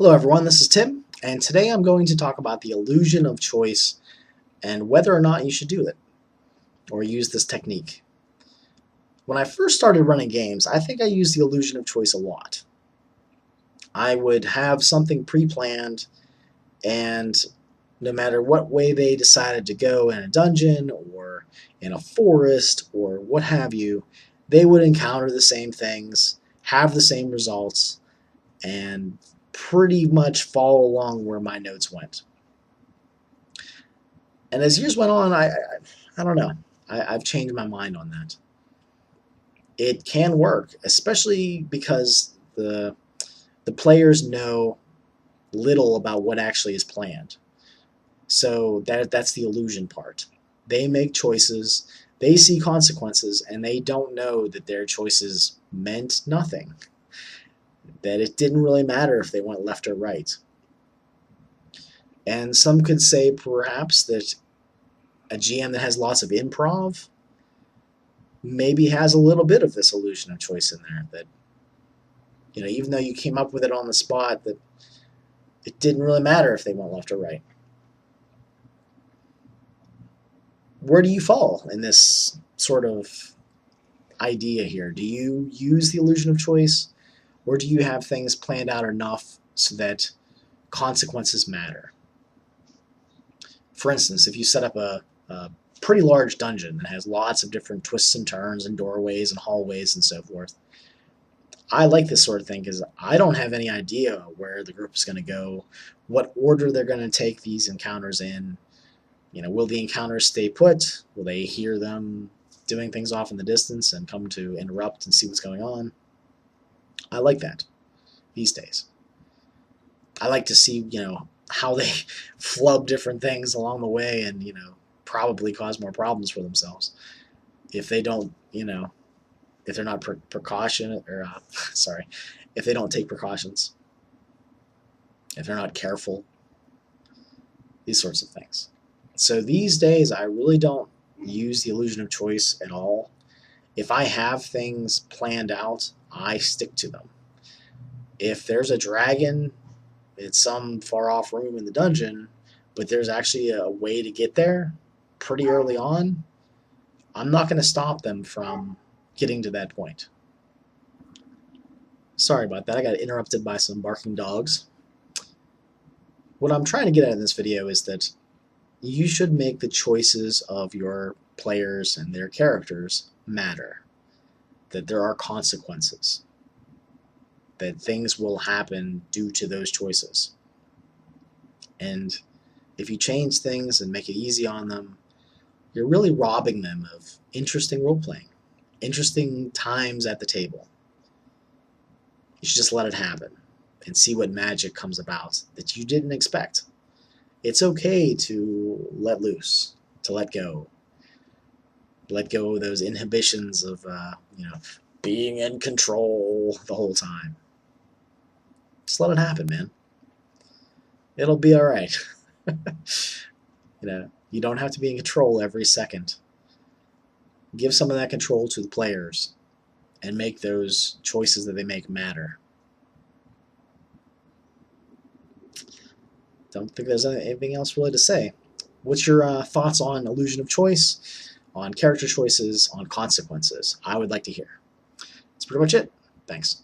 Hello everyone, this is Tim, and today I'm going to talk about the illusion of choice and whether or not you should do it, or use this technique. When I first started running games, I think I used the illusion of choice a lot. I would have something pre-planned, and no matter what way they decided to go in a dungeon, or in a forest, or what have you, they would encounter the same things, have the same results, and pretty much follow along where my notes went. And as years went on, I don't know. I've changed my mind on that. It can work, especially because the players know little about what actually is planned. So that's the illusion part. They make choices, they see consequences, and they don't know that their choices meant nothing. That it didn't really matter if they went left or right. And some could say perhaps that a GM that has lots of improv maybe has a little bit of this illusion of choice in there, that even though you came up with it on the spot, that it didn't really matter if they went left or right. Where do you fall in this sort of idea here? Do you use the illusion of choice, or do you have things planned out enough so that consequences matter? For instance, if you set up a pretty large dungeon that has lots of different twists and turns and doorways and hallways and so forth, I like this sort of thing because I don't have any idea where the group is going to go, what order they're going to take these encounters in. Will the encounters stay put? Will they hear them doing things off in the distance and come to interrupt and see what's going on? I like that these days. I like to see, how they flub different things along the way and, probably cause more problems for themselves if they don't, if they're not precaution or sorry, if they don't take precautions, if they're not careful, these sorts of things. So these days, I really don't use the illusion of choice at all. If I have things planned out, I stick to them. If there's a dragon in some far off room in the dungeon, but there's actually a way to get there pretty early on, I'm not going to stop them from getting to that point. Sorry about that, I got interrupted by some barking dogs. What I'm trying to get at in this video is that you should make the choices of your players and their characters matter. That there are consequences. That things will happen due to those choices. And if you change things and make it easy on them, you're really robbing them of interesting role-playing, interesting times at the table. You should just let it happen and see what magic comes about that you didn't expect. It's okay to let loose, to let go of those inhibitions of being in control the whole time. Just let it happen, man. It'll be all right. You don't have to be in control every second. Give some of that control to the players and make those choices that they make matter. Don't think there's anything else really to say. What's your thoughts on illusion of choice, on character choices, on consequences? I would like to hear. That's pretty much it. Thanks.